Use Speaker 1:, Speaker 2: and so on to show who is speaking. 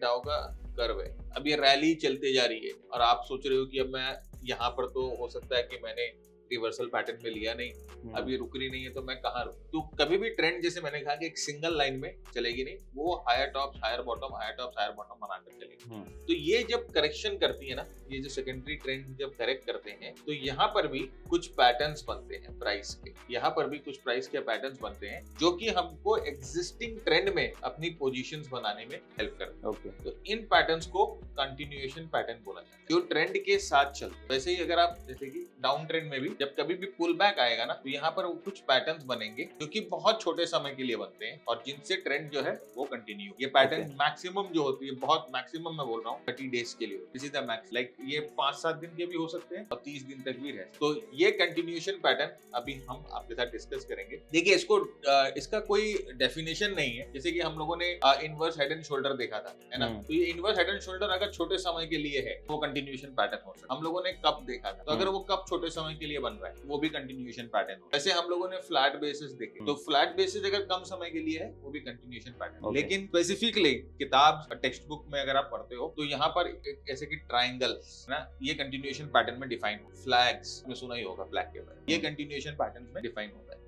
Speaker 1: डाउ का कर्व है, अब ये रैली चलते जा रही है और आप सोच रहे हो कि अब मैं यहाँ पर तो हो सकता है कि मैंने रिवर्सल पैटर्न में लिया नहीं, अब ये रुक रही नहीं है तो मैं कहाँ रुक। तो कभी भी ट्रेंड जैसे मैंने कहा कि एक सिंगल लाइन में चलेगी नहीं, वो हायर टॉप हायर बॉटम बनाकर चलेगी। तो ये जब करेक्शन करती है ना, ये जो सेकेंडरी ट्रेंड जब करेक्ट करते हैं तो यहाँ पर भी कुछ पैटर्न्स बनते हैं प्राइस के, यहाँ पर भी कुछ प्राइस के पैटर्न्स बनते हैं जो कि हमको एग्जिस्टिंग ट्रेंड में अपनी पोजीशंस बनाने में हेल्प करते हैं। तो इन पैटर्न्स को कंटिन्यूएशन पैटर्न बोला जाता है, जो ट्रेंड के साथ चलते। वैसे ही अगर आप जैसे कि डाउन ट्रेंड में भी जब कभी भी पुल बैक आएगा ना, तो यहाँ पर कुछ पैटर्न्स बनेंगे जो कि बहुत छोटे समय के लिए बनते हैं और जिनसे ट्रेंड जो है वो कंटिन्यू। ये पैटर्न मैक्सिमम जो होती है, बहुत मैक्सिमम मैं बोल रहा हूँ 30 डेज के लिए, this is the max. Like ये 5-7 दिन के भी हो सकते हैं और 30 दिन तक भी रह। तो ये कंटिन्यूएशन पैटर्न अभी हम आपके साथ डिस्कस करेंगे। देखिए इसको इसका कोई डेफिनेशन नहीं है। जैसे कि हम लोगों ने इनवर्स हेड एंड शोल्डर देखा था, है ना। तो ये इनवर्स हेड एंड शोल्डर अगर छोटे समय के लिए है वो कंटिन्यूएशन पैटर्न हो सकता है। हम लोगों ने कप देखा था, तो अगर वो कप छोटे समय के लिए बन रहा है वो भी कंटिन्यूएशन पैटर्न हो। वैसे हम लोगों ने फ्लैट बेसिस देखे, तो फ्लैट बेसिस अगर कम समय के लिए है वो भी कंटिन्यूएशन पैटर्न। लेकिन स्पेसिफिकली किताब टेक्स्ट बुक में अगर आप पढ़ते हो तो यहाँ पर ऐसे कि ट्राइंगल्स ना, ये कंटिन्यूएशन पैटर्न में डिफाइन हो। फ्लैग्स में सुना ही होगा, फ्लैग के बारे में, ये कंटिन्यूएशन पैटर्न में डिफाइन होता है।